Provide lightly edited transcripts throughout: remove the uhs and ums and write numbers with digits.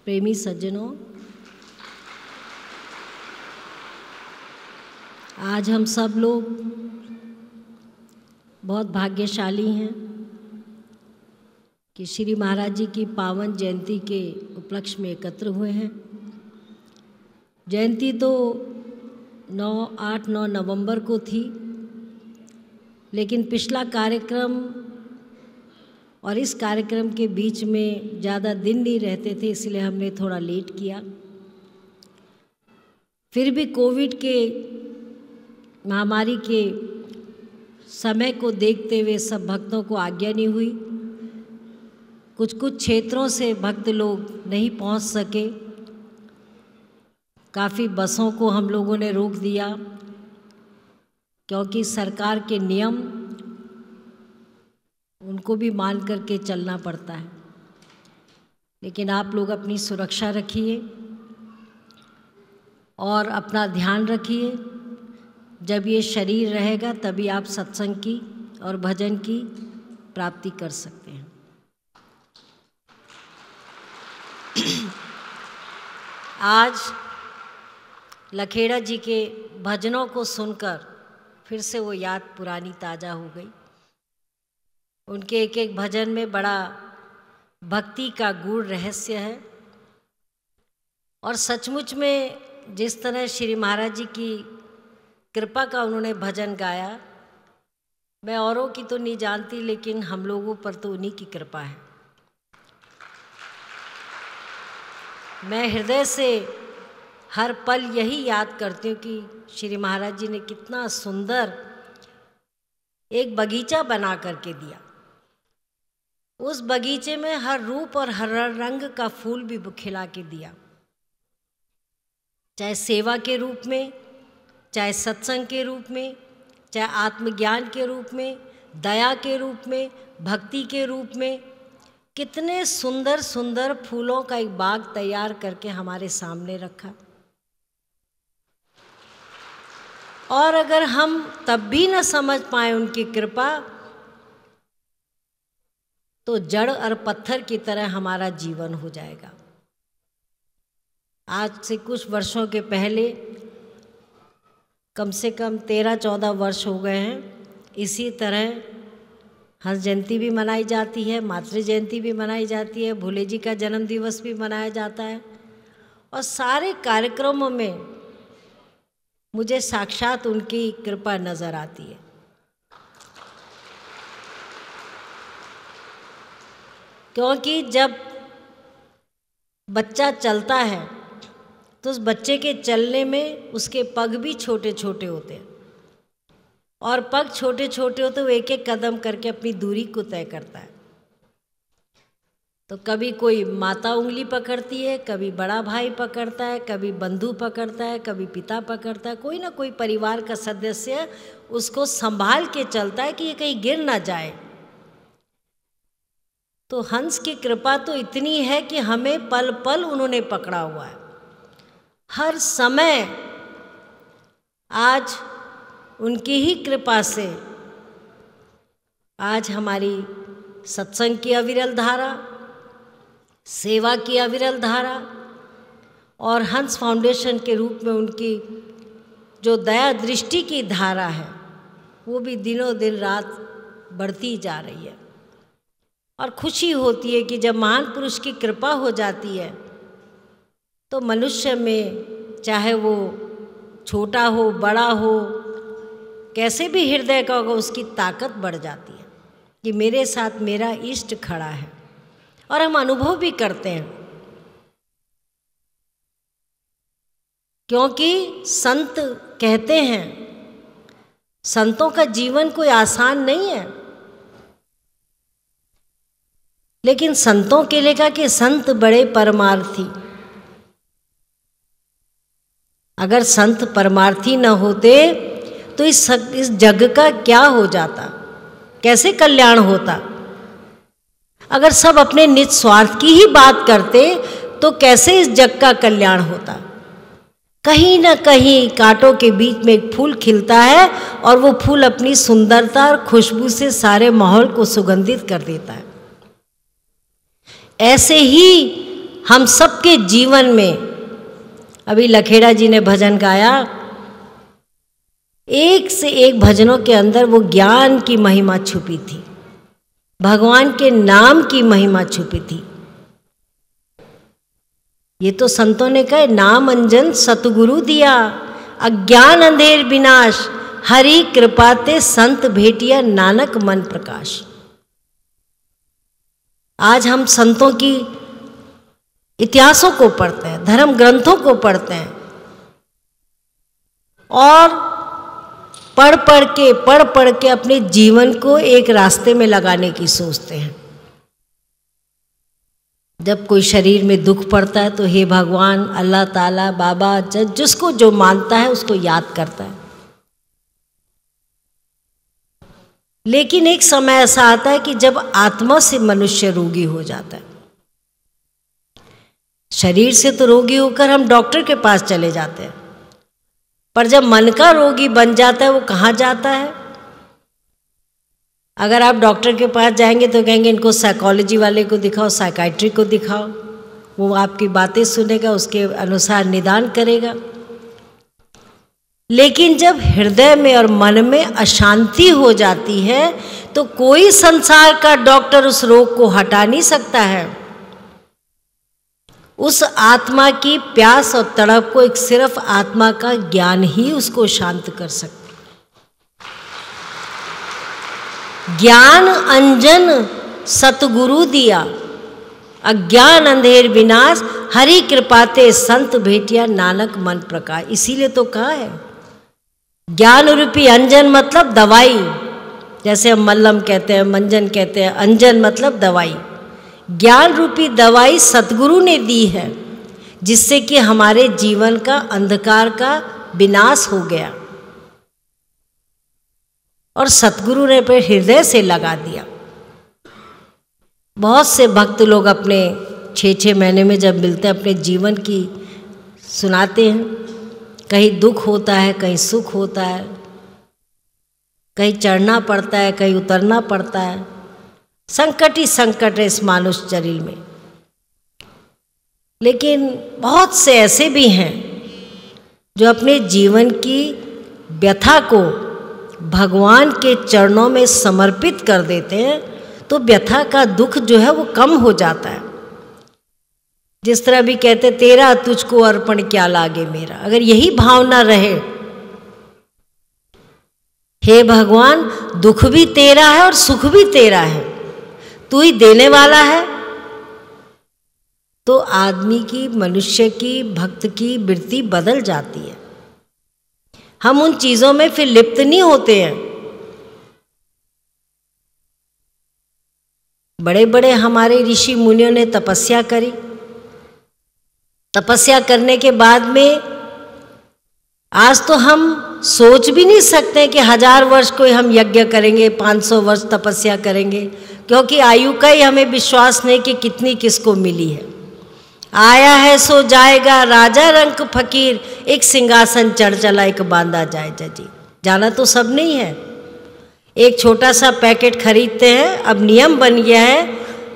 प्रेमी सज्जनों, आज हम सब लोग बहुत भाग्यशाली हैं कि श्री महाराज जी की पावन जयंती के उपलक्ष्य में एकत्र हुए हैं। जयंती तो 8-9 नवंबर को थी, लेकिन पिछला कार्यक्रम और इस कार्यक्रम के बीच में ज़्यादा दिन नहीं रहते थे, इसलिए हमने थोड़ा लेट किया। फिर भी कोविड के महामारी के समय को देखते हुए सब भक्तों को आज्ञा नहीं हुई। कुछ क्षेत्रों से भक्त लोग नहीं पहुंच सके। काफ़ी बसों को हम लोगों ने रोक दिया, क्योंकि सरकार के नियम उनको भी मान करके चलना पड़ता है। लेकिन आप लोग अपनी सुरक्षा रखिए और अपना ध्यान रखिए। जब ये शरीर रहेगा तभी आप सत्संग की और भजन की प्राप्ति कर सकते हैं। आज लखेड़ा जी के भजनों को सुनकर फिर से वो याद पुरानी ताज़ा हो गई। उनके एक एक भजन में बड़ा भक्ति का गूढ़ रहस्य है और सचमुच में जिस तरह श्री महाराज जी की कृपा का उन्होंने भजन गाया, मैं औरों की तो नहीं जानती, लेकिन हम लोगों पर तो उन्हीं की कृपा है। मैं हृदय से हर पल यही याद करती हूँ कि श्री महाराज जी ने कितना सुंदर एक बगीचा बना करके दिया। उस बगीचे में हर रूप और हर रंग का फूल भी खिला के दिया, चाहे सेवा के रूप में, चाहे सत्संग के रूप में, चाहे आत्मज्ञान के रूप में, दया के रूप में, भक्ति के रूप में। कितने सुंदर सुंदर फूलों का एक बाग तैयार करके हमारे सामने रखा। और अगर हम तब भी न समझ पाए उनकी कृपा, तो जड़ और पत्थर की तरह हमारा जीवन हो जाएगा। आज से कुछ वर्षों के पहले, कम से कम 13-14 वर्ष हो गए हैं, इसी तरह हंस जयंती भी मनाई जाती है, मातृ जयंती भी मनाई जाती है, भोले जी का जन्म दिवस भी मनाया जाता है। और सारे कार्यक्रमों में मुझे साक्षात उनकी कृपा नज़र आती है। क्योंकि जब बच्चा चलता है तो उस बच्चे के चलने में उसके पग भी छोटे छोटे होते हैं, और पग छोटे छोटे होते वो एक एक कदम करके अपनी दूरी को तय करता है। तो कभी कोई माता उंगली पकड़ती है, कभी बड़ा भाई पकड़ता है, कभी बंधु पकड़ता है, कभी पिता पकड़ता है, कोई ना कोई परिवार का सदस्य उसको संभाल के चलता है कि ये कहीं गिर ना जाए। तो हंस की कृपा तो इतनी है कि हमें पल पल उन्होंने पकड़ा हुआ है, हर समय। आज उनकी ही कृपा से आज हमारी सत्संग की अविरल धारा, सेवा की अविरल धारा और हंस फाउंडेशन के रूप में उनकी जो दया दृष्टि की धारा है, वो भी दिनों दिन रात बढ़ती जा रही है। और खुशी होती है कि जब महान पुरुष की कृपा हो जाती है तो मनुष्य में, चाहे वो छोटा हो बड़ा हो, कैसे भी हृदय का होगा, उसकी ताकत बढ़ जाती है कि मेरे साथ मेरा इष्ट खड़ा है। और हम अनुभव भी करते हैं, क्योंकि संत कहते हैं संतों का जीवन कोई आसान नहीं है। लेकिन संतों के लिए कहा कि संत बड़े परमार्थी। अगर संत परमार्थी न होते तो इस जग का क्या हो जाता, कैसे कल्याण होता। अगर सब अपने निज स्वार्थ की ही बात करते तो कैसे इस जग का कल्याण होता। कहीं न कहीं कांटों के बीच में एक फूल खिलता है और वो फूल अपनी सुंदरता और खुशबू से सारे माहौल को सुगंधित कर देता है। ऐसे ही हम सबके जीवन में, अभी लखेड़ा जी ने भजन गाया, एक से एक भजनों के अंदर वो ज्ञान की महिमा छुपी थी, भगवान के नाम की महिमा छुपी थी। ये तो संतों ने कहा, नाम अंजन सतगुरु दिया, अज्ञान अंधेर विनाश, हरि कृपाते संत भेटिया, नानक मन प्रकाश। आज हम संतों की इतिहासों को पढ़ते हैं, धर्म ग्रंथों को पढ़ते हैं और पढ़ पढ़ के अपने जीवन को एक रास्ते में लगाने की सोचते हैं। जब कोई शरीर में दुख पड़ता है तो हे भगवान, अल्लाह ताला, बाबा, जिसको जो मानता है उसको याद करता है। लेकिन एक समय ऐसा आता है कि जब आत्मा से मनुष्य रोगी हो जाता है। शरीर से तो रोगी होकर हम डॉक्टर के पास चले जाते हैं, पर जब मन का रोगी बन जाता है वो कहाँ जाता है? अगर आप डॉक्टर के पास जाएंगे तो कहेंगे इनको साइकोलॉजी वाले को दिखाओ, साइकाइट्री को दिखाओ, वो आपकी बातें सुनेगा, उसके अनुसार निदान करेगा। लेकिन जब हृदय में और मन में अशांति हो जाती है तो कोई संसार का डॉक्टर उस रोग को हटा नहीं सकता है। उस आत्मा की प्यास और तड़प को एक सिर्फ आत्मा का ज्ञान ही उसको शांत कर सकता। ज्ञान अंजन सतगुरु दिया, अज्ञान अंधेर विनाश, हरि कृपाते संत भेटिया, नानक मन प्रकाश। इसीलिए तो कहा है ज्ञान रूपी अंजन मतलब दवाई, जैसे हम मल्लम कहते हैं, मंजन कहते हैं, अंजन मतलब दवाई। ज्ञान रूपी दवाई सतगुरु ने दी है, जिससे कि हमारे जीवन का अंधकार का विनाश हो गया और सतगुरु ने पे हृदय से लगा दिया। बहुत से भक्त लोग अपने 6-6 महीने में जब मिलते हैं अपने जीवन की सुनाते हैं। कहीं दुख होता है, कहीं सुख होता है, कहीं चढ़ना पड़ता है, कहीं उतरना पड़ता है। संकट ही संकट है इस मानुष शरीर में। लेकिन बहुत से ऐसे भी हैं जो अपने जीवन की व्यथा को भगवान के चरणों में समर्पित कर देते हैं, तो व्यथा का दुख जो है वो कम हो जाता है। जिस तरह भी कहते तेरा तुझको अर्पण क्या लागे मेरा, अगर यही भावना रहे, हे भगवान दुख भी तेरा है और सुख भी तेरा है, तू ही देने वाला है, तो आदमी की, मनुष्य की, भक्त की वृत्ति बदल जाती है। हम उन चीजों में फिर लिप्त नहीं होते हैं। बड़े बड़े हमारे ऋषि मुनियों ने तपस्या करी, तपस्या करने के बाद में आज तो हम सोच भी नहीं सकते कि 1000 वर्ष कोई हम यज्ञ करेंगे, 500 वर्ष तपस्या करेंगे, क्योंकि आयु का ही हमें विश्वास नहीं कि कितनी किसको मिली है। आया है सो जाएगा, राजा रंक फकीर, एक सिंहासन चढ़ चला एक बांधा जाए जजी। जाना तो सब नहीं है। एक छोटा सा पैकेट खरीदते हैं, अब नियम बन गया है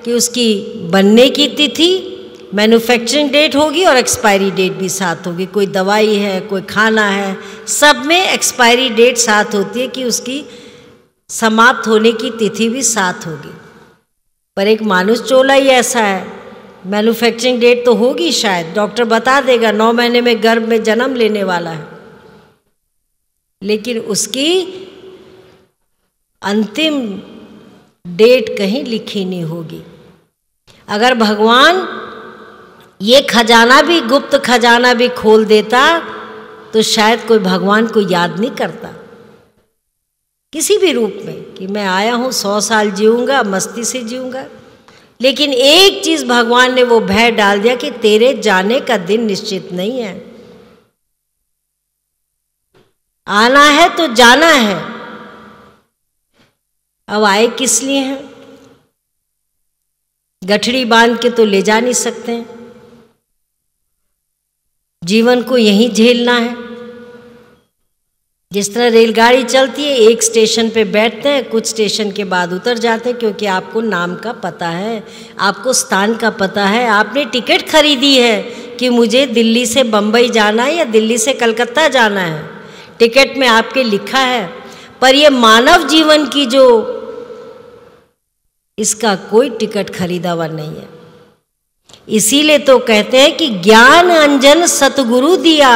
कि उसकी बनने की तिथि, मैन्युफैक्चरिंग डेट होगी और एक्सपायरी डेट भी साथ होगी। कोई दवाई है, कोई खाना है, सब में एक्सपायरी डेट साथ होती है कि उसकी समाप्त होने की तिथि भी साथ होगी। पर एक मानुष चोला ही ऐसा है, मैन्युफैक्चरिंग डेट तो होगी शायद, डॉक्टर बता देगा 9 महीने में गर्भ में जन्म लेने वाला है, लेकिन उसकी अंतिम डेट कहीं लिखी नहीं होगी। अगर भगवान ये खजाना भी, गुप्त खजाना भी खोल देता तो शायद कोई भगवान को याद नहीं करता किसी भी रूप में कि मैं आया हूँ 100 साल जीऊँगा, मस्ती से जीऊँगा। लेकिन एक चीज भगवान ने वो भय डाल दिया कि तेरे जाने का दिन निश्चित नहीं है, आना है तो जाना है। अब आए किस लिए हैं? गठड़ी बांध के तो ले जा नहीं सकते, जीवन को यहीं झेलना है। जिस तरह रेलगाड़ी चलती है, एक स्टेशन पे बैठते हैं, कुछ स्टेशन के बाद उतर जाते हैं, क्योंकि आपको नाम का पता है, आपको स्थान का पता है, आपने टिकट खरीदी है कि मुझे दिल्ली से बम्बई जाना है या दिल्ली से कलकत्ता जाना है, टिकट में आपके लिखा है। पर ये मानव जीवन की जो, इसका कोई टिकट खरीदा हुआ नहीं है। इसीलिए तो कहते हैं कि ज्ञान अंजन सतगुरु दिया,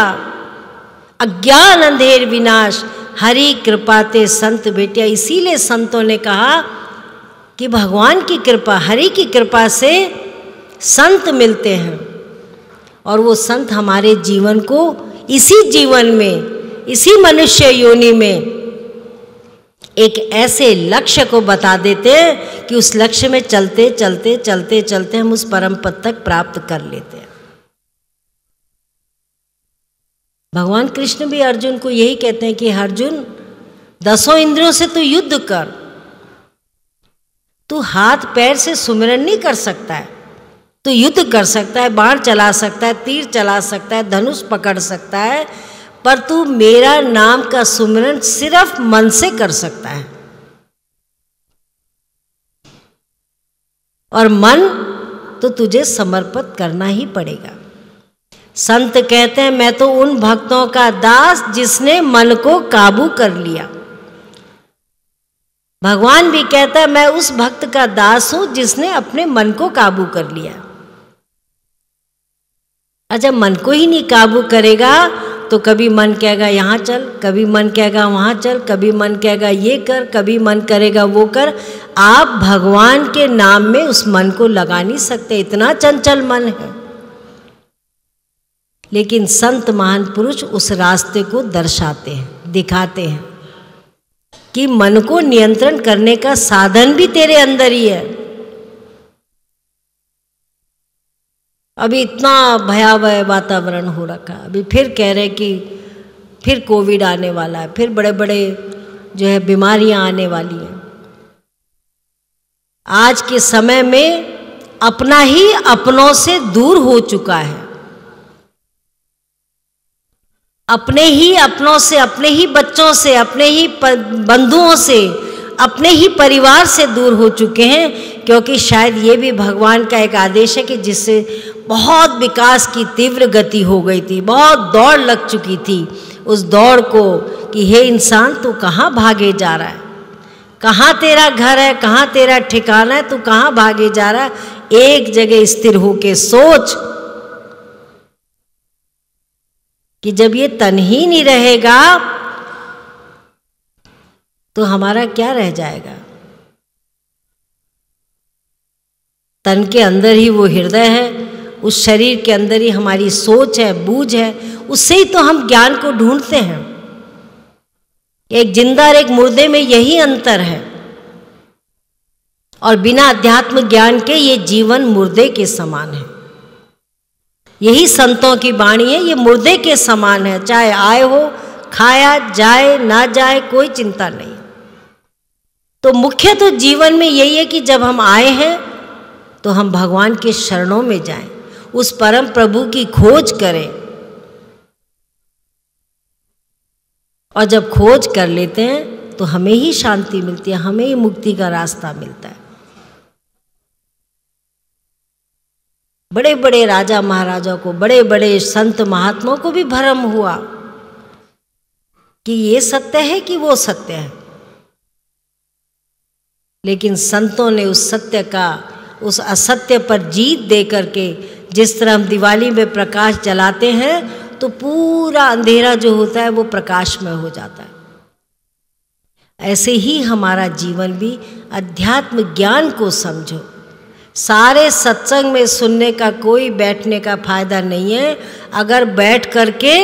अज्ञान अंधेर विनाश, हरि कृपा ते संत भेटिया। इसीलिए संतों ने कहा कि भगवान की कृपा, हरि की कृपा से संत मिलते हैं, और वो संत हमारे जीवन को इसी जीवन में, इसी मनुष्य योनि में एक ऐसे लक्ष्य को बता देते हैं कि उस लक्ष्य में चलते चलते चलते चलते हम उस परम पद तक प्राप्त कर लेते हैं। भगवान कृष्ण भी अर्जुन को यही कहते हैं कि अर्जुन, 10 इंद्रियों से तू युद्ध कर, तू हाथ पैर से सुमिरन नहीं कर सकता है, तू युद्ध कर सकता है, बाण चला सकता है, तीर चला सकता है, धनुष पकड़ सकता है, पर तू मेरा नाम का सुमिरन सिर्फ मन से कर सकता है। और मन तो तुझे समर्पित करना ही पड़ेगा। संत कहते हैं, मैं तो उन भक्तों का दास जिसने मन को काबू कर लिया। भगवान भी कहता है, मैं उस भक्त का दास हूं जिसने अपने मन को काबू कर लिया। और जब मन को ही नहीं काबू करेगा तो कभी मन कहेगा यहाँ चल, कभी मन कहेगा वहाँ चल, कभी मन कहेगा ये कर, कभी मन करेगा वो कर। आप भगवान के नाम में उस मन को लगा नहीं सकते, इतना चंचल मन है। लेकिन संत महान पुरुष उस रास्ते को दर्शाते हैं, दिखाते हैं कि मन को नियंत्रण करने का साधन भी तेरे अंदर ही है। अभी इतना भयावह वातावरण हो रखा, अभी फिर कह रहे कि फिर कोविड आने वाला है, फिर बड़े बड़े जो है बीमारियां आने वाली हैं। आज के समय में अपना ही अपनों से दूर हो चुका है, अपने ही अपनों से, अपने ही बच्चों से, अपने ही बंधुओं से, अपने ही परिवार से दूर हो चुके हैं, क्योंकि शायद ये भी भगवान का एक आदेश है कि जिससे बहुत विकास की तीव्र गति हो गई थी, बहुत दौड़ लग चुकी थी, उस दौड़ को कि हे इंसान तू कहाँ भागे जा रहा है, कहाँ तेरा घर है, कहाँ तेरा ठिकाना है, तू कहाँ भागे जा रहा है। एक जगह स्थिर होके सोच कि जब ये तन ही नहीं रहेगा तो हमारा क्या रह जाएगा। तन के अंदर ही वो हृदय है, उस शरीर के अंदर ही हमारी सोच है, बूझ है, उससे ही तो हम ज्ञान को ढूंढते हैं। एक जिंदा और एक मुर्दे में यही अंतर है, और बिना अध्यात्म ज्ञान के ये जीवन मुर्दे के समान है। यही संतों की वाणी है, ये मुर्दे के समान है, चाहे आए हो, खाया जाए ना जाए कोई चिंता नहीं। तो मुख्य तो जीवन में यही है कि जब हम आए हैं तो हम भगवान के शरणों में जाएं, उस परम प्रभु की खोज करें, और जब खोज कर लेते हैं तो हमें ही शांति मिलती है, हमें ही मुक्ति का रास्ता मिलता है। बड़े बड़े राजा महाराजा को, बड़े बड़े संत महात्माओं को भी भ्रम हुआ कि ये सत्य है कि वो सत्य है, लेकिन संतों ने उस सत्य का, उस असत्य पर जीत दे करके, जिस तरह हम दिवाली में प्रकाश जलाते हैं तो पूरा अंधेरा जो होता है वो प्रकाशमय हो जाता है, ऐसे ही हमारा जीवन भी अध्यात्म ज्ञान को समझो। सारे सत्संग में सुनने का कोई बैठने का फायदा नहीं है अगर बैठ करके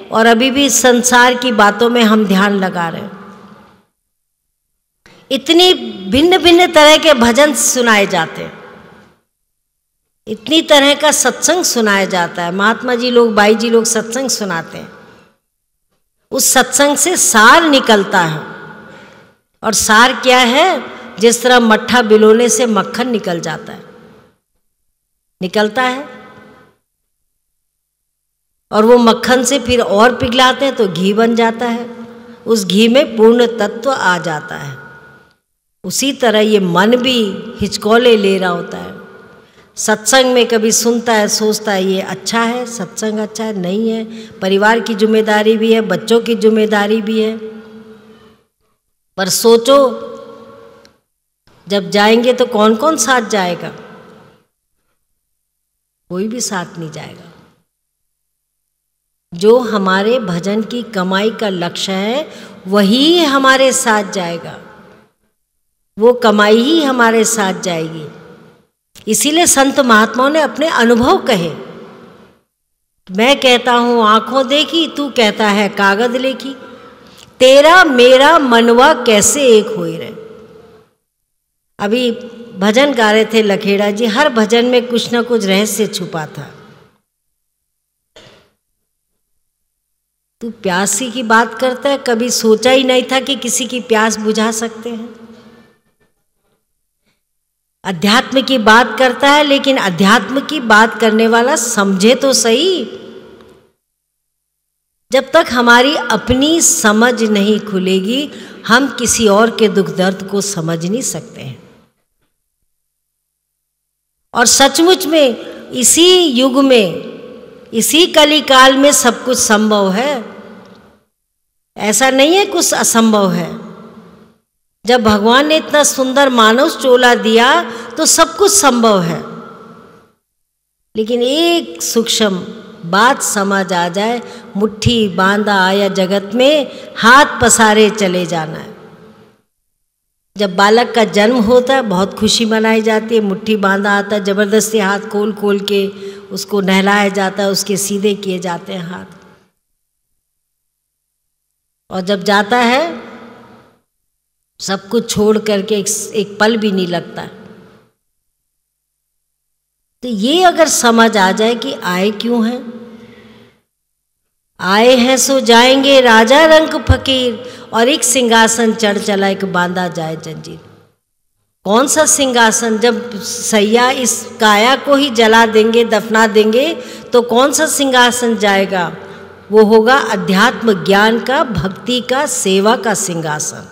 और अभी भी संसार की बातों में हम ध्यान लगा रहे हैं। इतनी भिन्न भिन्न तरह के भजन सुनाए जाते हैं, इतनी तरह का सत्संग सुनाया जाता है, महात्मा जी लोग, बाई जी लोग सत्संग सुनाते हैं। उस सत्संग से सार निकलता है, और सार क्या है? जिस तरह मट्ठा बिलोने से मक्खन निकल जाता है, निकलता है, और वो मक्खन से फिर और पिघलाते हैं तो घी बन जाता है, उस घी में पूर्ण तत्व आ जाता है। उसी तरह ये मन भी हिचकोले ले रहा होता है। सत्संग में कभी सुनता है, सोचता है ये अच्छा है, सत्संग अच्छा है, नहीं है। परिवार की जिम्मेदारी भी है, बच्चों की जिम्मेदारी भी है। पर सोचो जब जाएंगे तो कौन कौन साथ जाएगा? कोई भी साथ नहीं जाएगा। जो हमारे भजन की कमाई का लक्ष्य है वही हमारे साथ जाएगा, वो कमाई ही हमारे साथ जाएगी। इसीलिए संत महात्माओं ने अपने अनुभव कहे। मैं कहता हूं आंखों देखी, तू कहता है कागज लेखी, तेरा मेरा मनवा कैसे एक होए रहे। अभी भजन गा रहे थे लखेड़ा जी, हर भजन में कुछ ना कुछ रहस्य छुपा था। तू प्यासी की बात करता है, कभी सोचा ही नहीं था कि किसी की प्यास बुझा सकते हैं। अध्यात्म की बात करता है, लेकिन अध्यात्म की बात करने वाला समझे तो सही। जब तक हमारी अपनी समझ नहीं खुलेगी हम किसी और के दुख दर्द को समझ नहीं सकते हैं। और सचमुच में इसी युग में, इसी कली काल में सब कुछ संभव है। ऐसा नहीं है कुछ असंभव है। जब भगवान ने इतना सुंदर मानव चोला दिया तो सब कुछ संभव है। लेकिन एक सूक्ष्म बात समझ आ जाए, मुट्ठी बांधा आया जगत में, हाथ पसारे चले जाना है। जब बालक का जन्म होता है बहुत खुशी मनाई जाती है, मुट्ठी बांधा आता है, जबरदस्ती हाथ खोल खोल के उसको नहलाया जाता है, उसके सीधे किए जाते हैं हाथ। और जब जाता है सब कुछ छोड़ करके एक पल भी नहीं लगता। तो ये अगर समझ आ जाए कि आए क्यों हैं, आए हैं सो जाएंगे राजा रंग फकीर, और एक सिंहासन चढ़ चला एक बांधा जाए जंजीर। कौन सा सिंहासन? जब सैया इस काया को ही जला देंगे, दफना देंगे, तो कौन सा सिंहासन जाएगा? वो होगा अध्यात्म ज्ञान का, भक्ति का, सेवा का सिंहासन।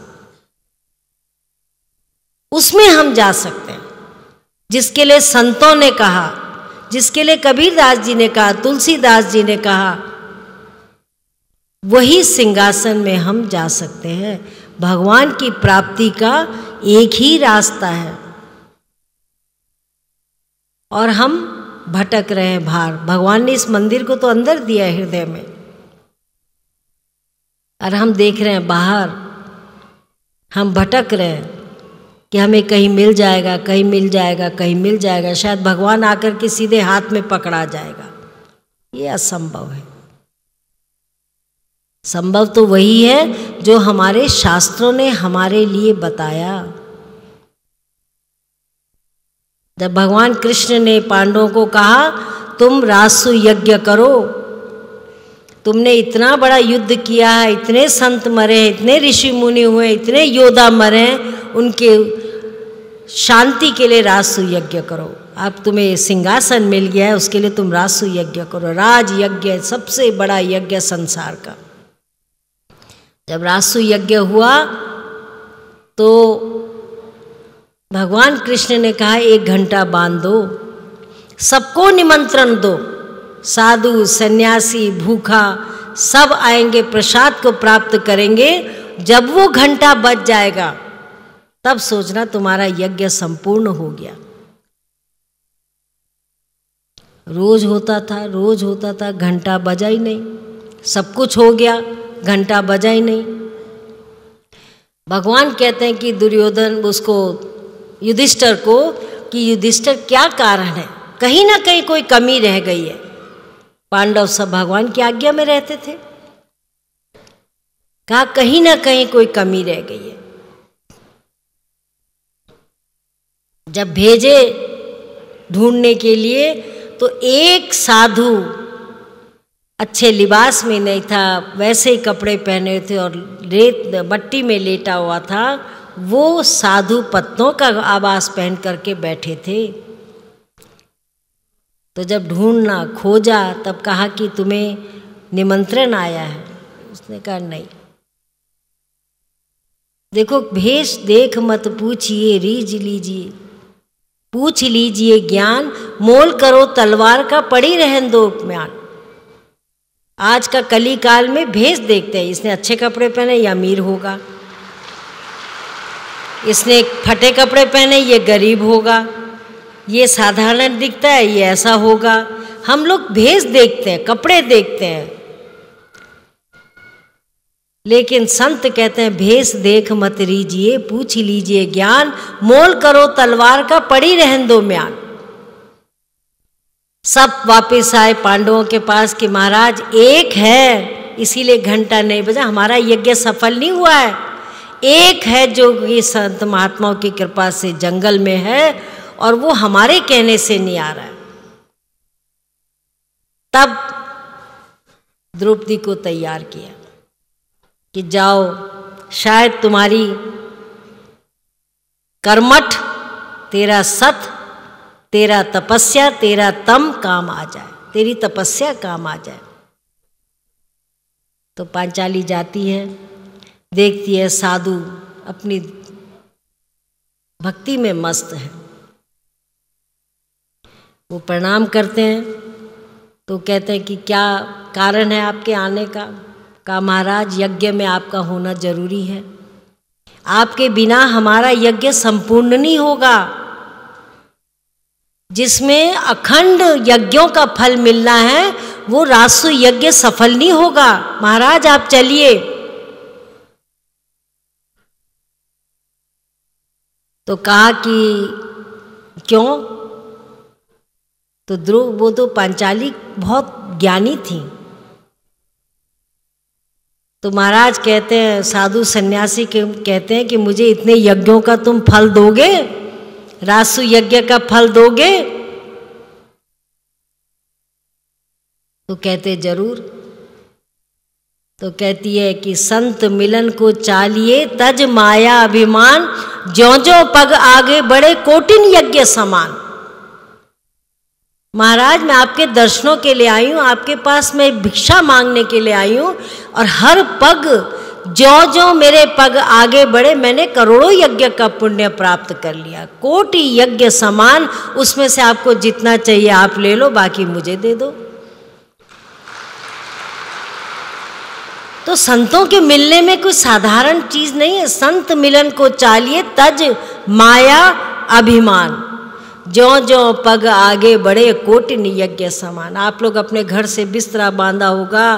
उसमें हम जा सकते हैं, जिसके लिए संतों ने कहा, जिसके लिए कबीरदास जी ने कहा, तुलसीदास जी ने कहा, वही सिंहासन में हम जा सकते हैं। भगवान की प्राप्ति का एक ही रास्ता है और हम भटक रहे हैं बाहर। भगवान ने इस मंदिर को तो अंदर दिया है हृदय में, और हम देख रहे हैं बाहर, हम भटक रहे हैं कि हमें कहीं मिल जाएगा, कहीं मिल जाएगा, कहीं मिल जाएगा, शायद भगवान आकर के सीधे हाथ में पकड़ा जाएगा। ये असंभव है। संभव तो वही है जो हमारे शास्त्रों ने हमारे लिए बताया। जब भगवान कृष्ण ने पांडवों को कहा तुम रासु यज्ञ करो, तुमने इतना बड़ा युद्ध किया है, इतने संत मरे, इतने ऋषि मुनि हुए, इतने योद्धा मरे, उनके शांति के लिए रासु यज्ञ करो। अब तुम्हें सिंहासन मिल गया है, उसके लिए तुम रासु यज्ञ करो। राज यज्ञ सबसे बड़ा यज्ञ संसार का। जब रासु यज्ञ हुआ तो भगवान कृष्ण ने कहा 1 घंटा बांध दो, सबको निमंत्रण दो, साधु सन्यासी भूखा सब आएंगे, प्रसाद को प्राप्त करेंगे। जब वो घंटा बज जाएगा तब सोचना तुम्हारा यज्ञ संपूर्ण हो गया। रोज होता था, रोज होता था, घंटा बजा ही नहीं। सब कुछ हो गया, घंटा बजा ही नहीं। भगवान कहते हैं कि दुर्योधन उसको, युधिष्ठिर को, कि युधिष्ठिर क्या कारण है, कहीं ना कहीं कोई कमी रह गई है। पांडव सब भगवान की आज्ञा में रहते थे, कहा कहीं ना कहीं कोई कमी रह गई है। जब भेजे ढूंढने के लिए तो एक साधु अच्छे लिबास में नहीं था, वैसे ही कपड़े पहने थे और रेत मट्टी में लेटा हुआ था। वो साधु पत्तों का आवास पहन करके बैठे थे। तो जब ढूंढना खोजा तब कहा कि तुम्हें निमंत्रण आया है। उसने कहा नहीं, देखो, भेष देख मत पूछिए, रीझ लीजिए, पूछ लीजिए ज्ञान, मोल करो तलवार का, पड़ी रहन दो म्यान। आज का कली काल में भेष देखते हैं, इसने अच्छे कपड़े पहने ये अमीर होगा, इसने फटे कपड़े पहने ये गरीब होगा, ये साधारण दिखता है ये ऐसा होगा। हम लोग भेष देखते हैं, कपड़े देखते हैं, लेकिन संत कहते हैं भेष देख मत रीजिए, पूछ लीजिए ज्ञान, मोल करो तलवार का, पड़ी रहन दो म्यान। सब वापिस आए पांडवों के पास कि महाराज एक है, इसीलिए घंटा नहीं बजा, हमारा यज्ञ सफल नहीं हुआ है। एक है जो ये संत महात्माओं की कृपा से जंगल में है और वो हमारे कहने से नहीं आ रहा है। तब द्रौपदी को तैयार किया कि जाओ, शायद तुम्हारी कर्मठ, तेरा सत, तेरा तपस्या, तेरा तम काम आ जाए, तेरी तपस्या काम आ जाए। तो पांचाली जाती है, देखती है साधु अपनी भक्ति में मस्त है। वो प्रणाम करते हैं तो कहते हैं कि क्या कारण है आपके आने का? कहा महाराज यज्ञ में आपका होना जरूरी है, आपके बिना हमारा यज्ञ संपूर्ण नहीं होगा। जिसमें अखंड यज्ञों का फल मिलना है वो रासु यज्ञ सफल नहीं होगा, महाराज आप चलिए। तो कहा कि क्यों? तो ध्रुव, वो तो पांचाली बहुत ज्ञानी थी। तो महाराज कहते हैं, साधु सन्यासी के कहते हैं कि मुझे इतने यज्ञों का तुम फल दोगे, रासु यज्ञ का फल दोगे? तो कहते जरूर। तो कहती है कि संत मिलन को चालिए, तज माया अभिमान, ज्यों ज्यों पग आगे बढ़े कोटिन यज्ञ समान। महाराज मैं आपके दर्शनों के लिए आई हूँ, आपके पास मैं भिक्षा मांगने के लिए आई हूँ, और हर पग ज्यों ज्यों मेरे पग आगे बढ़े मैंने करोड़ों यज्ञ का पुण्य प्राप्त कर लिया, कोटि यज्ञ समान। उसमें से आपको जितना चाहिए आप ले लो, बाकी मुझे दे दो। तो संतों के मिलने में कोई साधारण चीज नहीं है। संत मिलन को चालिए, तज माया अभिमान, ज्यों ज्यों पग आगे बढ़े कोटिन यज्ञ समान। आप लोग अपने घर से बिस्तरा बांधा होगा,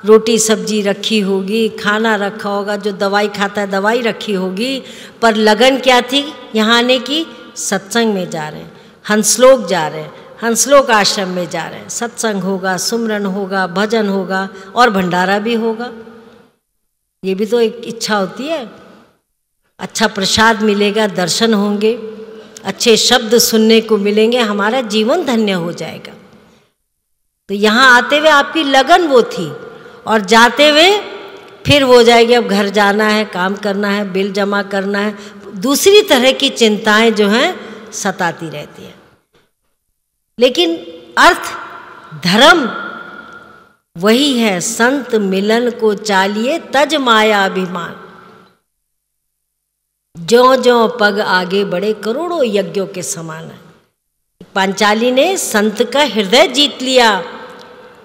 रोटी सब्जी रखी होगी, खाना रखा होगा, जो दवाई खाता है दवाई रखी होगी, पर लगन क्या थी यहाँ आने की? सत्संग में जा रहे हैं, हंसलोक जा रहे हैं, हंसलोक आश्रम में जा रहे हैं, सत्संग होगा, सुमरन होगा, भजन होगा और भंडारा भी होगा। ये भी तो एक इच्छा होती है। अच्छा प्रसाद मिलेगा, दर्शन होंगे, अच्छे शब्द सुनने को मिलेंगे, हमारा जीवन धन्य हो जाएगा। तो यहाँ आते हुए आपकी लगन वो थी, और जाते हुए फिर वो जाएगी, अब घर जाना है, काम करना है, बिल जमा करना है, दूसरी तरह की चिंताएं जो हैं सताती रहती है। लेकिन अर्थ धर्म वही है, संत मिलन को चालिए, तज माया अभिमान, ज्यों ज्यों पग आगे बढ़े करोड़ों यज्ञों के समान है। पांचाली ने संत का हृदय जीत लिया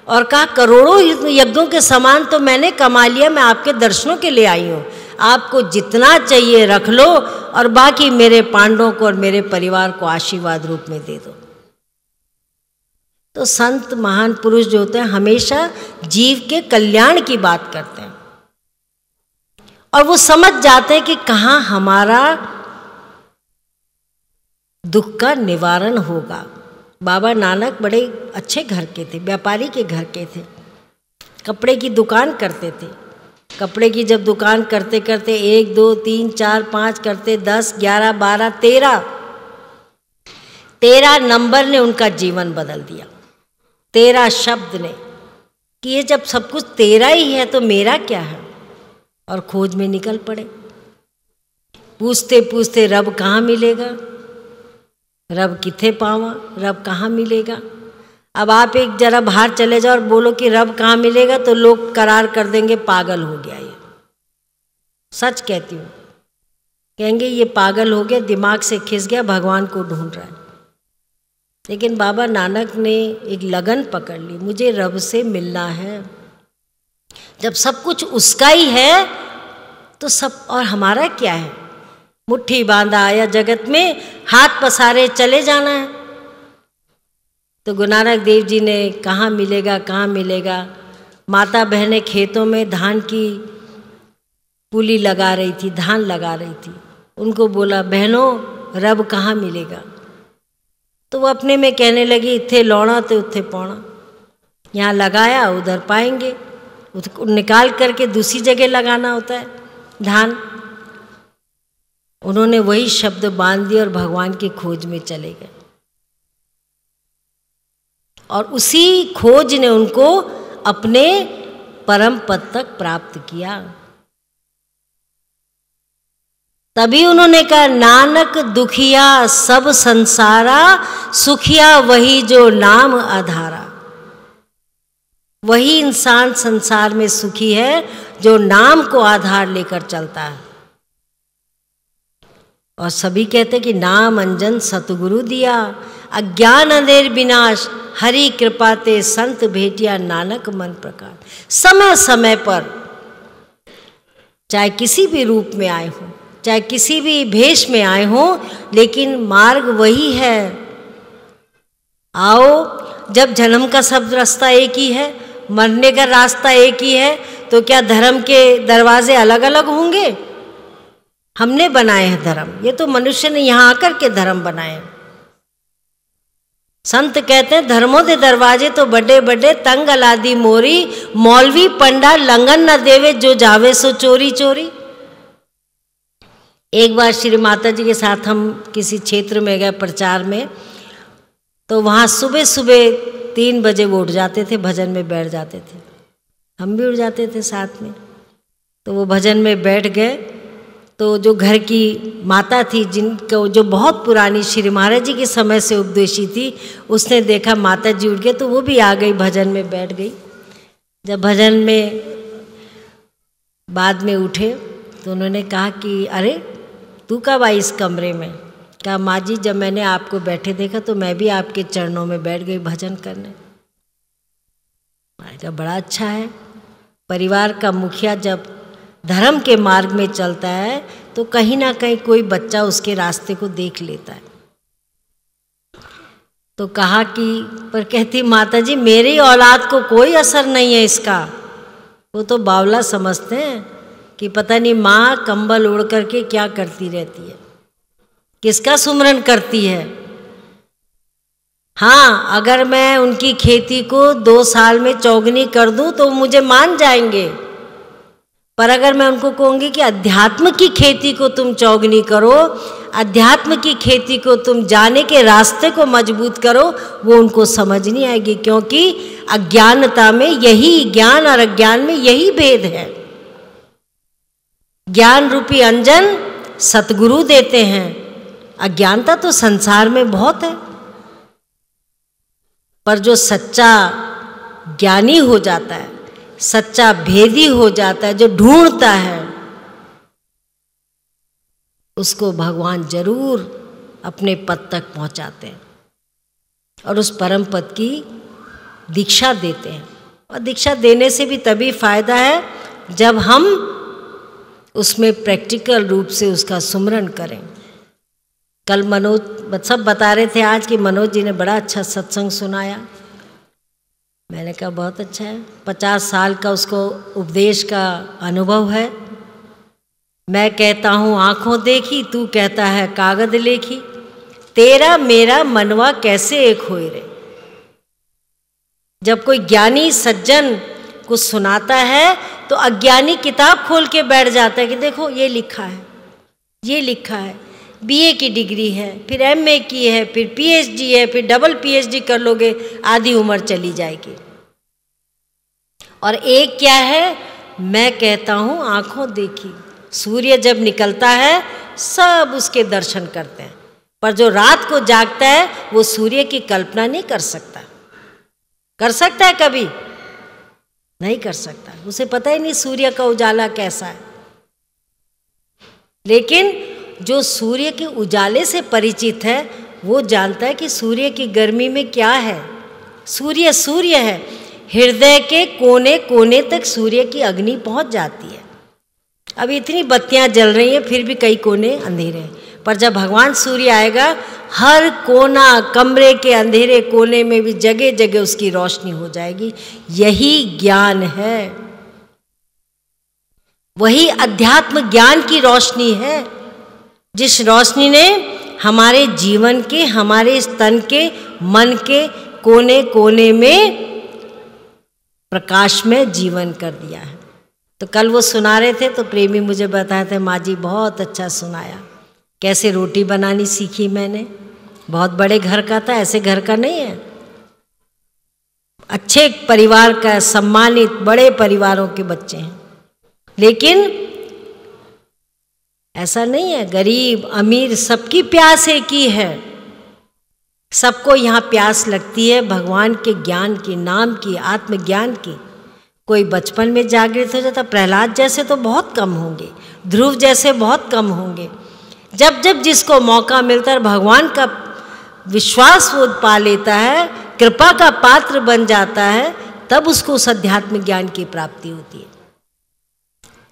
और कहा करोड़ों यज्ञों के समान तो मैंने कमा लिया, मैं आपके दर्शनों के लिए आई हूँ, आपको जितना चाहिए रख लो और बाकी मेरे पांडवों को और मेरे परिवार को आशीर्वाद रूप में दे दो। तो संत महान पुरुष जो होते हैं हमेशा जीव के कल्याण की बात करते हैं, और वो समझ जाते हैं कि कहाँ हमारा दुख का निवारण होगा। बाबा नानक बड़े अच्छे घर के थे, व्यापारी के घर के थे, कपड़े की दुकान करते थे। कपड़े की जब दुकान करते करते 1 2 3 4 5 करते 10 11 12 13 नंबर ने उनका जीवन बदल दिया। 13 शब्द ने कि ये जब सब कुछ तेरा ही है तो मेरा क्या है, और खोज में निकल पड़े। पूछते पूछते रब कहाँ मिलेगा, रब किथे पावा, रब कहाँ मिलेगा। अब आप एक जरा बाहर चले जाओ और बोलो कि रब कहाँ मिलेगा, तो लोग करार कर देंगे पागल हो गया ये। सच कहती हूँ, कहेंगे ये पागल हो गया, दिमाग से खिस गया, भगवान को ढूंढ रहा है। लेकिन बाबा नानक ने एक लगन पकड़ ली, मुझे रब से मिलना है। जब सब कुछ उसका ही है तो सब, और हमारा क्या है? मुट्ठी बांधा आया जगत में, हाथ पसारे चले जाना है। तो गुरु नानक देव जी ने कहाँ मिलेगा, कहाँ मिलेगा, माता बहनें खेतों में धान की पुली लगा रही थी, धान लगा रही थी, उनको बोला बहनों रब कहाँ मिलेगा? तो वो अपने में कहने लगी इत्थे लौना तो उत्थे पौना, यहाँ लगाया उधर पाएंगे, निकाल करके दूसरी जगह लगाना होता है धान। उन्होंने वही शब्द बांध दिए और भगवान की खोज में चले गए, और उसी खोज ने उनको अपने परम पद तक प्राप्त किया। तभी उन्होंने कहा नानक दुखिया सब संसारा, सुखिया वही जो नाम आधारा। वही इंसान संसार में सुखी है जो नाम को आधार लेकर चलता है। और सभी कहते कि नाम अंजन सतगुरु दिया, अज्ञान अंधेर विनाश, हरि कृपा ते संत भेटिया, नानक मन प्रकाश। समय समय पर चाहे किसी भी रूप में आए हो, चाहे किसी भी भेष में आए हो, लेकिन मार्ग वही है। आओ, जब जन्म का सब रास्ता एक ही है, मरने का रास्ता एक ही है, तो क्या धर्म के दरवाजे अलग अलग होंगे? हमने बनाए हैं धर्म, ये तो मनुष्य ने यहाँ आकर के धर्म बनाए। संत कहते हैं धर्मों दे दरवाजे तो बड़े बड़े, तंग अलादी मोरी, मौलवी पंडा लंगन न देवे, जो जावे सो चोरी चोरी। एक बार श्री माता जी के साथ हम किसी क्षेत्र में गए प्रचार में, तो वहाँ सुबह सुबह 3 बजे वो उठ जाते थे, भजन में बैठ जाते थे, हम भी उठ जाते थे साथ में। तो वो भजन में बैठ गए, तो जो घर की माता थी, जिनको जो बहुत पुरानी श्री महाराज जी के समय से उपदेशी थी, उसने देखा माता जी उठ गए तो वो भी आ गई, भजन में बैठ गई। जब भजन में बाद में उठे तो उन्होंने कहा कि अरे तू कब आई इस कमरे में? कहा माँ जी जब मैंने आपको बैठे देखा तो मैं भी आपके चरणों में बैठ गई भजन करने। मैंने कहा बड़ा अच्छा है, परिवार का मुखिया जब धर्म के मार्ग में चलता है तो कहीं ना कहीं कोई बच्चा उसके रास्ते को देख लेता है। तो कहा कि पर कहती माता जी मेरी औलाद को कोई असर नहीं है इसका। वो तो बावला समझते हैं कि पता नहीं माँ कंबल ओढ़ करके क्या करती रहती है, किसका सुमरन करती है। हाँ, अगर मैं उनकी खेती को 2 साल में चौगनी कर दूं तो मुझे मान जाएंगे, पर अगर मैं उनको कहूँगी कि अध्यात्म की खेती को तुम चौगनी करो, अध्यात्म की खेती को तुम जाने के रास्ते को मजबूत करो, वो उनको समझ नहीं आएगी, क्योंकि अज्ञानता में यही, ज्ञान और अज्ञान में यही भेद है। ज्ञान रूपी अंजन सतगुरु देते हैं, अज्ञानता तो संसार में बहुत है। पर जो सच्चा ज्ञानी हो जाता है, सच्चा भेदी हो जाता है, जो ढूंढता है, उसको भगवान जरूर अपने पद तक पहुंचाते हैं और उस परम पद की दीक्षा देते हैं। और दीक्षा देने से भी तभी फायदा है जब हम उसमें प्रैक्टिकल रूप से उसका सुमरन करें। कल मनोज सब बता रहे थे आज कि मनोज जी ने बड़ा अच्छा सत्संग सुनाया। मैंने कहा बहुत अच्छा है, 50 साल का उसको उपदेश का अनुभव है। मैं कहता हूँ आँखों देखी, तू कहता है कागज लेखी, तेरा मेरा मनवा कैसे एक होए रे। जब कोई ज्ञानी सज्जन कुछ सुनाता है तो अज्ञानी किताब खोल के बैठ जाता है कि देखो ये लिखा है, ये लिखा है, बीए की डिग्री है, फिर एमए की है, फिर पीएचडी है, फिर डबल पीएचडी कर लोगे, आधी उम्र चली जाएगी। और एक क्या है, मैं कहता हूँ आँखों देखी। सूर्य जब निकलता है सब उसके दर्शन करते हैं, पर जो रात को जागता है वो सूर्य की कल्पना नहीं कर सकता। कर सकता है कभी? नहीं कर सकता, उसे पता ही नहीं सूर्य का उजाला कैसा है। लेकिन जो सूर्य के उजाले से परिचित है वो जानता है कि सूर्य की गर्मी में क्या है। सूर्य सूर्य है, हृदय के कोने कोने तक सूर्य की अग्नि पहुंच जाती है। अब इतनी बत्तियां जल रही हैं फिर भी कई कोने अंधेरे हैं, पर जब भगवान सूर्य आएगा हर कोना, कमरे के अंधेरे कोने में भी जगह जगह उसकी रोशनी हो जाएगी। यही ज्ञान है, वही अध्यात्म ज्ञान की रोशनी है, जिस रोशनी ने हमारे जीवन के, हमारे तन के, मन के कोने कोने में प्रकाश में जीवन कर दिया है। तो कल वो सुना रहे थे तो प्रेमी मुझे बताए थे, माँ जी बहुत अच्छा सुनाया, कैसे रोटी बनानी सीखी मैंने। बहुत बड़े घर का था, ऐसे घर का नहीं है, अच्छे परिवार का, सम्मानित बड़े परिवारों के बच्चे हैं, लेकिन ऐसा नहीं है गरीब अमीर सबकी प्यास एक ही है। सबको यहाँ प्यास लगती है भगवान के ज्ञान की, नाम की, आत्मज्ञान की। कोई बचपन में जागृत हो जाता, प्रहलाद जैसे तो बहुत कम होंगे, ध्रुव जैसे बहुत कम होंगे। जब जब जिसको मौका मिलता है भगवान का विश्वास वो पा लेता है, कृपा का पात्र बन जाता है, तब उसको उस अध्यात्म ज्ञान की प्राप्ति होती है।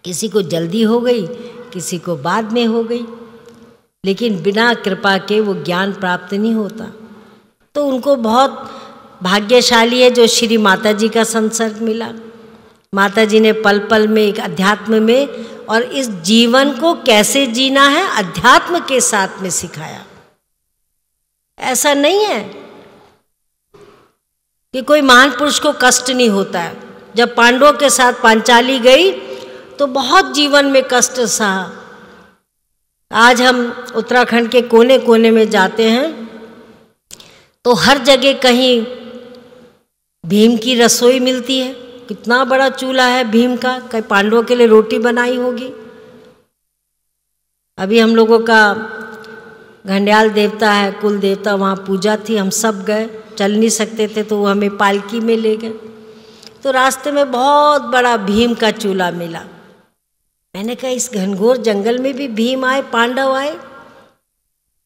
किसी को जल्दी हो गई, किसी को बाद में हो गई, लेकिन बिना कृपा के वो ज्ञान प्राप्त नहीं होता। तो उनको बहुत भाग्यशाली है जो श्री माता जी का संसर्ग मिला। माता जी ने पल पल में एक अध्यात्म में और इस जीवन को कैसे जीना है अध्यात्म के साथ में सिखाया। ऐसा नहीं है कि कोई महान पुरुष को कष्ट नहीं होता है। जब पांडवों के साथ पांचाली गई तो बहुत जीवन में कष्ट सहा। आज हम उत्तराखंड के कोने कोने में जाते हैं तो हर जगह कहीं भीम की रसोई मिलती है। कितना बड़ा चूल्हा है भीम का, कई पांडवों के लिए रोटी बनाई होगी। अभी हम लोगों का घंडियाल देवता है, कुल देवता, वहाँ पूजा थी, हम सब गए, चल नहीं सकते थे तो वो हमें पालकी में ले गए। तो रास्ते में बहुत बड़ा भीम का चूल्हा मिला। मैंने कहा इस घनघोर जंगल में भी भीम आए, पांडव आए।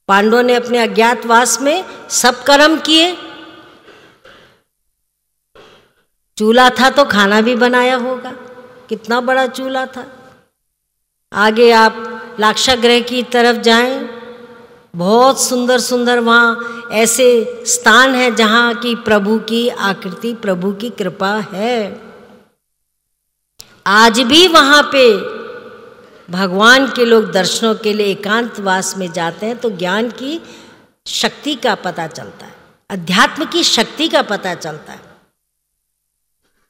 पांडवों ने अपने अज्ञातवास में सब कर्म किए, चूल्हा था तो खाना भी बनाया होगा। कितना बड़ा चूल्हा था। आगे आप लाक्षागृह की तरफ जाएं, बहुत सुंदर सुंदर वहाँ ऐसे स्थान हैं जहाँ की प्रभु की आकृति, प्रभु की कृपा है। आज भी वहाँ पे भगवान के लोग दर्शनों के लिए एकांतवास में जाते हैं तो ज्ञान की शक्ति का पता चलता है, अध्यात्म की शक्ति का पता चलता है।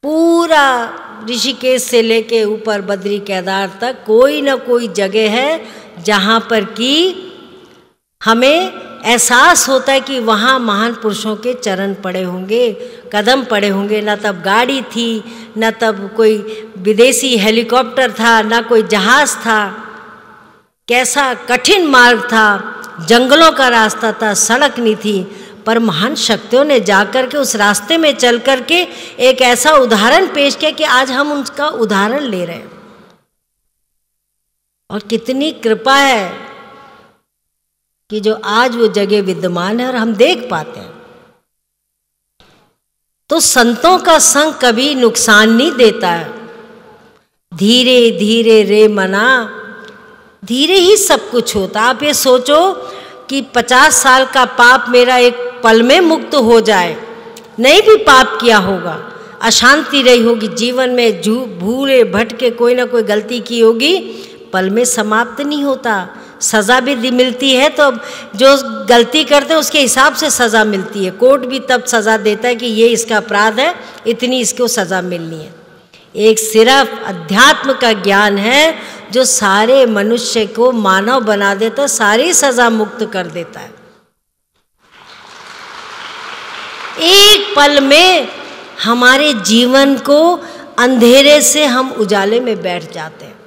पूरा ऋषिकेश से लेके ऊपर बद्री केदार तक कोई ना कोई जगह है जहाँ पर कि हमें एहसास होता है कि वहाँ महान पुरुषों के चरण पड़े होंगे, कदम पड़े होंगे। न तब गाड़ी थी, न तब कोई विदेशी हेलीकॉप्टर था, न कोई जहाज था। कैसा कठिन मार्ग था, जंगलों का रास्ता था, सड़क नहीं थी, पर महान शक्तियों ने जाकर के उस रास्ते में चल कर के एक ऐसा उदाहरण पेश किया कि आज हम उसका उदाहरण ले रहे हैं। और कितनी कृपा है कि जो आज वो जगह विद्यमान है और हम देख पाते हैं। तो संतों का संग कभी नुकसान नहीं देता है। धीरे धीरे रे मना, धीरे ही सब कुछ होता। आप ये सोचो कि 50 साल का पाप मेरा एक पल में मुक्त हो जाए, नहीं भी पाप किया होगा, अशांति रही होगी जीवन में, भूले भटके कोई ना कोई गलती की होगी, पल में समाप्त नहीं होता। सज़ा भी मिलती है तो जो गलती करते हैं उसके हिसाब से सज़ा मिलती है। कोर्ट भी तब सज़ा देता है कि ये इसका अपराध है, इतनी इसको सज़ा मिलनी है। एक सिर्फ अध्यात्म का ज्ञान है जो सारे मनुष्य को मानव बना देता है, सारी सज़ा मुक्त कर देता है। एक पल में हमारे जीवन को अंधेरे से हम उजाले में बैठ जाते हैं।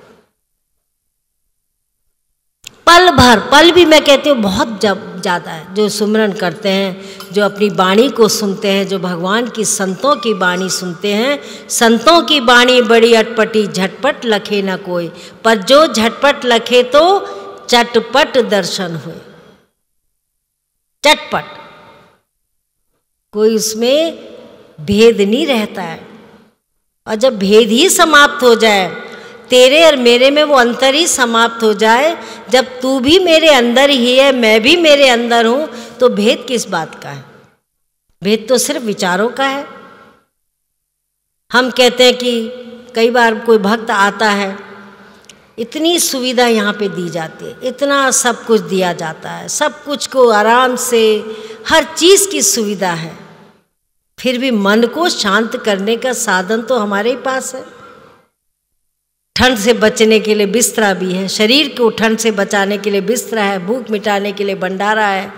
पल भर, पल भी मैं कहती हूँ बहुत ज़्यादा है। जो सुमरन करते हैं, जो अपनी वाणी को सुनते हैं, जो भगवान की संतों की वाणी सुनते हैं। संतों की वाणी बड़ी अटपटी, झटपट लखे न कोई, पर जो झटपट लखे तो चटपट दर्शन हुए। चटपट, कोई उसमें भेद नहीं रहता है। और जब भेद ही समाप्त हो जाए, तेरे और मेरे में वो अंतर ही समाप्त हो जाए, जब तू भी मेरे अंदर ही है, मैं भी मेरे अंदर हूं, तो भेद किस बात का है? भेद तो सिर्फ विचारों का है। हम कहते हैं कि कई बार कोई भक्त आता है, इतनी सुविधा यहाँ पे दी जाती है, इतना सब कुछ दिया जाता है, सब कुछ को आराम से, हर चीज़ की सुविधा है, फिर भी मन को शांत करने का साधन तो हमारे ही पास है। ठंड से बचने के लिए बिस्तरा भी है, शरीर को ठंड से बचाने के लिए बिस्तरा है, भूख मिटाने के लिए भंडारा है।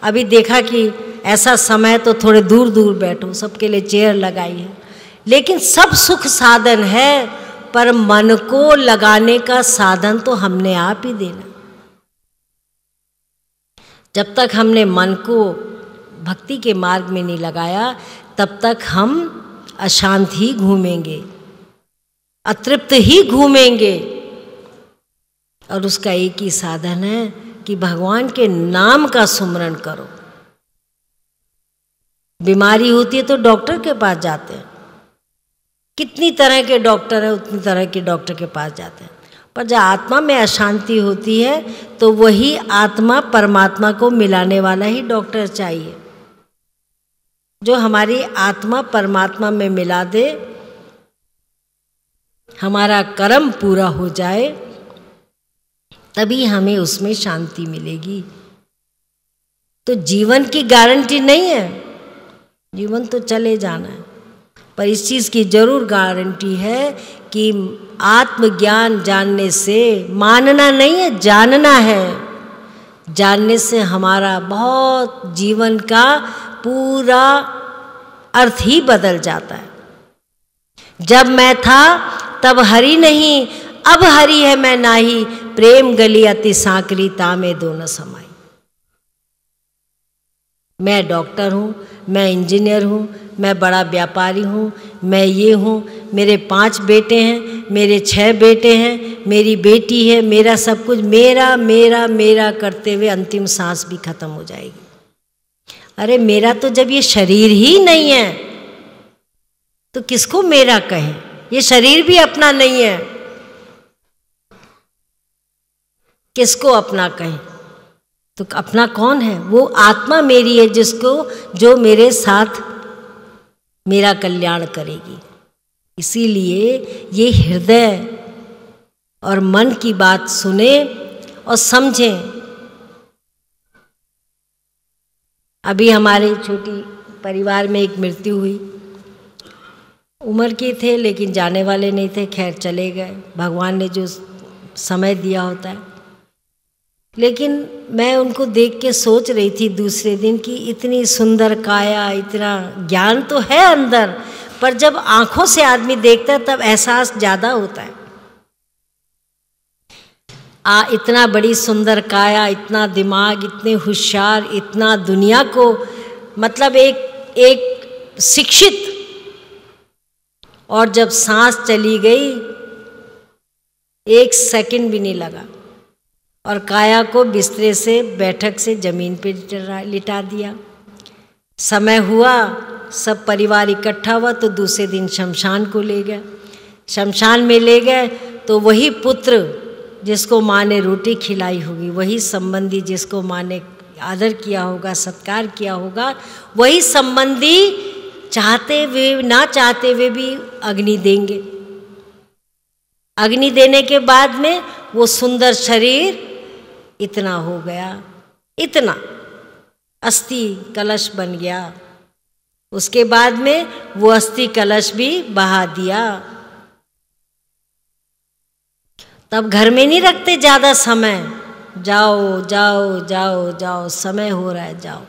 अभी देखा कि ऐसा समय तो थोड़े दूर दूर बैठो, सबके लिए चेयर लगाई है। लेकिन सब सुख साधन है, पर मन को लगाने का साधन तो हमने आप ही देना। जब तक हमने मन को भक्ति के मार्ग में नहीं लगाया, तब तक हम अशांत ही घूमेंगे, अतृप्त ही घूमेंगे। और उसका एक ही साधन है कि भगवान के नाम का सुमरण करो। बीमारी होती है तो डॉक्टर के पास जाते हैं, कितनी तरह के डॉक्टर हैं, उतनी तरह के डॉक्टर के पास जाते हैं, पर जब आत्मा में अशांति होती है तो वही आत्मा परमात्मा को मिलाने वाला ही डॉक्टर चाहिए, जो हमारी आत्मा परमात्मा में मिला दे, हमारा कर्म पूरा हो जाए, तभी हमें उसमें शांति मिलेगी। तो जीवन की गारंटी नहीं है, जीवन तो चले जाना है, पर इस चीज़ की जरूर गारंटी है कि आत्मज्ञान जानने से, मानना नहीं है, जानना है, जानने से हमारा बहुत जीवन का पूरा अर्थ ही बदल जाता है। जब मैं था तब हरि नहीं, अब हरि है मैं नाही, प्रेम गली अति सांकरी तामे दोनों समाई। मैं डॉक्टर हूँ, मैं इंजीनियर हूँ, मैं बड़ा व्यापारी हूँ, मैं ये हूँ, मेरे 5 बेटे हैं, मेरे 6 बेटे हैं, मेरी बेटी है, मेरा सब कुछ, मेरा मेरा मेरा करते हुए अंतिम सांस भी खत्म हो जाएगी। अरे मेरा तो जब ये शरीर ही नहीं है तो किसको मेरा कहें? ये शरीर भी अपना नहीं है, किसको अपना कहें? तो अपना कौन है? वो आत्मा मेरी है, जो मेरे साथ मेरा कल्याण करेगी। इसीलिए ये हृदय और मन की बात सुने और समझें। अभी हमारे छोटी परिवार में एक मृत्यु हुई, उम्र के थे लेकिन जाने वाले नहीं थे, खैर चले गए, भगवान ने जो समय दिया होता है। लेकिन मैं उनको देख के सोच रही थी दूसरे दिन कि इतनी सुंदर काया, इतना ज्ञान तो है अंदर, पर जब आंखों से आदमी देखता है तब एहसास ज़्यादा होता है। इतना बड़ी सुंदर काया, इतना दिमाग, इतने होशियार, इतना दुनिया को मतलब एक शिक्षित, और जब सांस चली गई 1 सेकंड भी नहीं लगा और काया को बिस्तरे से, बैठक से जमीन पे लिटा दिया। समय हुआ, सब परिवार इकट्ठा हुआ तो दूसरे दिन शमशान को ले गए। शमशान में ले गए तो वही पुत्र जिसको माँ ने रोटी खिलाई होगी, वही संबंधी जिसको माँ ने आदर किया होगा, सत्कार किया होगा, वही संबंधी चाहते हुए ना चाहते हुए भी अग्नि देंगे। अग्नि देने के बाद में वो सुंदर शरीर इतना हो गया, इतना अस्थि कलश बन गया। उसके बाद में वो अस्थि कलश भी बहा दिया। तब घर में नहीं रखते ज़्यादा समय, जाओ जाओ जाओ जाओ, समय हो रहा है, जाओ।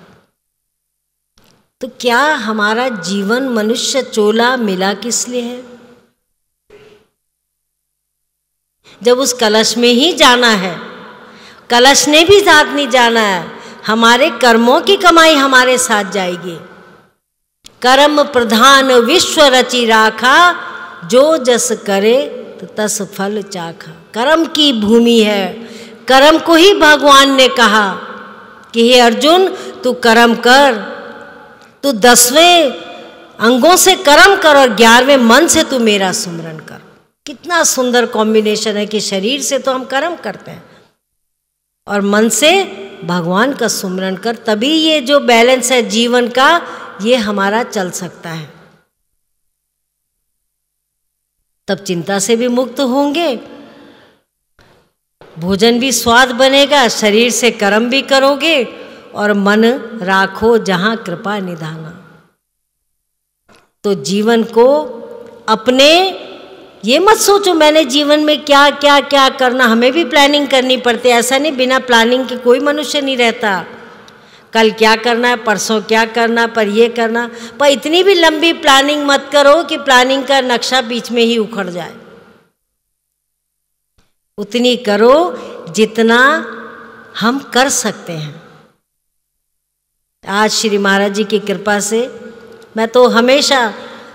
तो क्या हमारा जीवन मनुष्य चोला मिला किस लिए है? जब उस कलश में ही जाना है, कलश ने भी साथ नहीं जाना है, हमारे कर्मों की कमाई हमारे साथ जाएगी। कर्म प्रधान विश्व रचि राखा, जो जस करे तो तस फल चाखा। कर्म की भूमि है, कर्म को ही भगवान ने कहा कि हे अर्जुन, तू कर्म कर, तू 10वें अंगों से कर्म कर और 11वें मन से तू मेरा सुमरन कर। कितना सुंदर कॉम्बिनेशन है कि शरीर से तो हम कर्म करते हैं और मन से भगवान का सुमरन कर, तभी ये जो बैलेंस है जीवन का ये हमारा चल सकता है। तब चिंता से भी मुक्त होंगे, भोजन भी स्वाद बनेगा, शरीर से कर्म भी करोगे और मन राखो जहां कृपा निधाना। तो जीवन को अपने, ये मत सोचो मैंने जीवन में क्या क्या क्या करना, हमें भी प्लानिंग करनी पड़ती है। ऐसा नहीं बिना प्लानिंग के कोई मनुष्य नहीं रहता। कल क्या करना है, परसों क्या करना, पर ये करना, पर इतनी भी लंबी प्लानिंग मत करो कि प्लानिंग का नक्शा बीच में ही उखड़ जाए। उतनी करो जितना हम कर सकते हैं। आज श्री महाराज जी की कृपा से मैं तो हमेशा,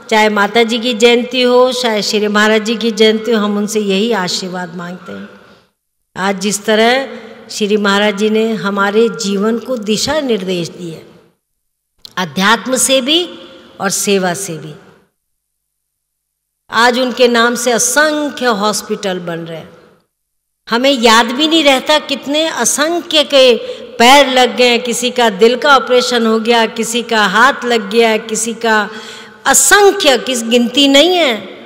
चाहे माता जी की जयंती हो, चाहे श्री महाराज जी की जयंती हो, हम उनसे यही आशीर्वाद मांगते हैं। आज जिस तरह श्री महाराज जी ने हमारे जीवन को दिशा निर्देश दिए, अध्यात्म से भी और सेवा से भी। आज उनके नाम से असंख्य हॉस्पिटल बन रहे हैं। हमें याद भी नहीं रहता कितने असंख्य के पैर लग गए, किसी का दिल का ऑपरेशन हो गया, किसी का हाथ लग गया, किसी का असंख्य, किस गिनती नहीं है।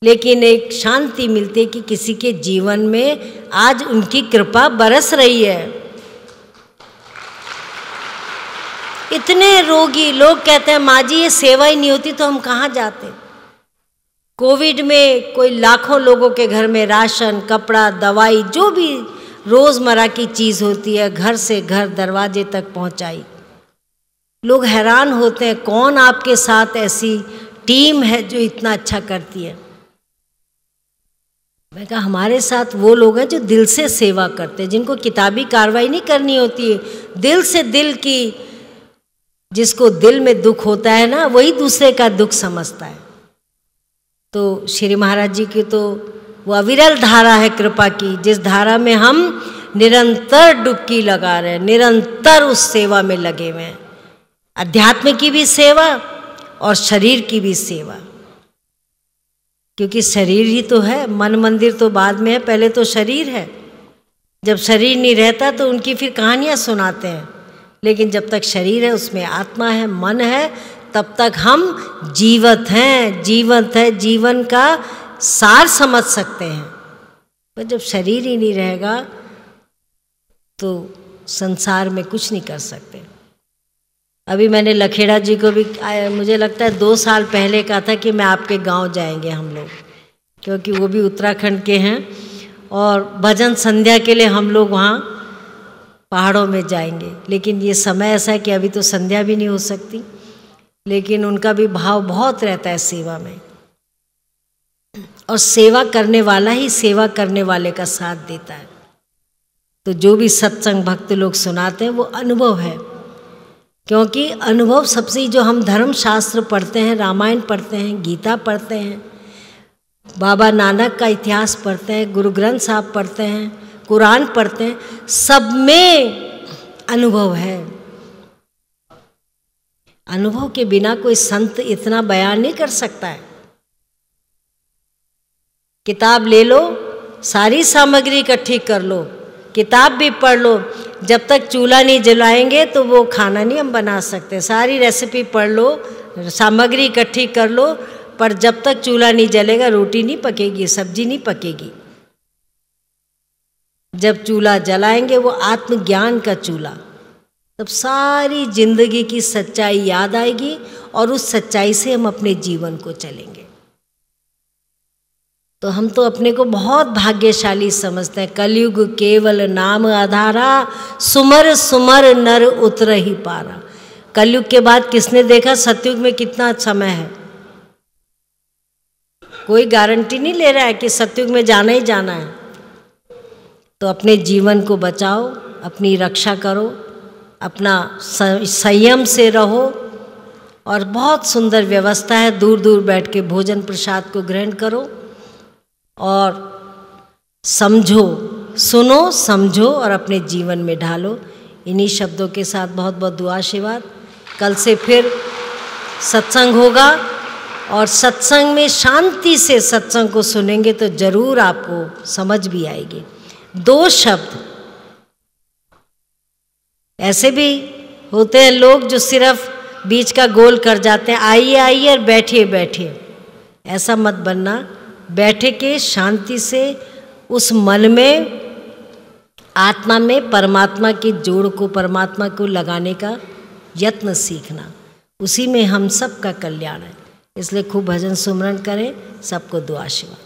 लेकिन एक शांति मिलती है कि किसी के जीवन में आज उनकी कृपा बरस रही है। इतने रोगी लोग कहते हैं माँ जी ये सेवा ही नहीं होती तो हम कहाँ जाते। कोविड में कोई लाखों लोगों के घर में राशन, कपड़ा, दवाई, जो भी रोज़मर्रा की चीज़ होती है घर से घर दरवाजे तक पहुंचाई। लोग हैरान होते हैं कौन आपके साथ ऐसी टीम है जो इतना अच्छा करती है। मैं कहा हमारे साथ वो लोग हैं जो दिल से सेवा करते हैं, जिनको किताबी कार्रवाई नहीं करनी होती है, दिल से दिल की, जिसको दिल में दुख होता है ना वही दूसरे का दुख समझता है। तो श्री महाराज जी की तो वो अविरल धारा है कृपा की, जिस धारा में हम निरंतर डुबकी लगा रहे हैं, निरंतर उस सेवा में लगे हुए हैं। अध्यात्म की भी सेवा और शरीर की भी सेवा, क्योंकि शरीर ही तो है, मन मंदिर तो बाद में है, पहले तो शरीर है। जब शरीर नहीं रहता तो उनकी फिर कहानियाँ सुनाते हैं, लेकिन जब तक शरीर है उसमें आत्मा है, मन है, तब तक हम जीवित हैं, जीवंत है, जीवन का सार समझ सकते हैं। पर जब शरीर ही नहीं रहेगा तो संसार में कुछ नहीं कर सकते। अभी मैंने लखेड़ा जी को भी, मुझे लगता है 2 साल पहले कहा था कि मैं आपके गांव जाएंगे हम लोग, क्योंकि वो भी उत्तराखंड के हैं और भजन संध्या के लिए हम लोग वहाँ पहाड़ों में जाएंगे। लेकिन ये समय ऐसा है कि अभी तो संध्या भी नहीं हो सकती, लेकिन उनका भी भाव बहुत रहता है सेवा में। और सेवा करने वाला ही सेवा करने वाले का साथ देता है। तो जो भी सत्संग भक्त लोग सुनाते हैं वो अनुभव है, क्योंकि अनुभव सबसे, जो हम धर्म शास्त्र पढ़ते हैं, रामायण पढ़ते हैं, गीता पढ़ते हैं, बाबा नानक का इतिहास पढ़ते हैं, गुरु ग्रंथ साहब पढ़ते हैं, कुरान पढ़ते हैं, सब में अनुभव है। अनुभव के बिना कोई संत इतना बयान नहीं कर सकता है। किताब ले लो, सारी सामग्री इकट्ठी कर लो, किताब भी पढ़ लो, जब तक चूल्हा नहीं जलाएंगे तो वो खाना नहीं हम बना सकते। सारी रेसिपी पढ़ लो, सामग्री इकट्ठी कर लो, पर जब तक चूल्हा नहीं जलेगा रोटी नहीं पकेगी, सब्जी नहीं पकेगी। जब चूल्हा जलाएंगे वो आत्मज्ञान का चूल्हा, तब सारी जिंदगी की सच्चाई याद आएगी और उस सच्चाई से हम अपने जीवन को चलेंगे। तो हम तो अपने को बहुत भाग्यशाली समझते हैं। कलयुग केवल नाम आधारा, सुमर सुमर नर उतर ही पारा। कलयुग के बाद किसने देखा सतयुग में कितना समय है? कोई गारंटी नहीं ले रहा है कि सतयुग में जाना ही जाना है। तो अपने जीवन को बचाओ, अपनी रक्षा करो, अपना संयम से रहो। और बहुत सुंदर व्यवस्था है, दूर दूर बैठ के भोजन प्रसाद को ग्रहण करो और समझो सुनो, समझो और अपने जीवन में ढालो। इन्हीं शब्दों के साथ बहुत बहुत दुआ आशीर्वाद। कल से फिर सत्संग होगा और सत्संग में शांति से सत्संग को सुनेंगे तो जरूर आपको समझ भी आएगी। 2 शब्द ऐसे भी होते हैं लोग जो सिर्फ बीच का गोल कर जाते हैं, आइए आइए और बैठिए बैठिए। ऐसा मत बनना, बैठे के शांति से उस मन में, आत्मा में परमात्मा के जोड़ को, परमात्मा को लगाने का यत्न सीखना। उसी में हम सब का कल्याण है। इसलिए खूब भजन सुमरन करें। सबको दुआ आशीर्वाद।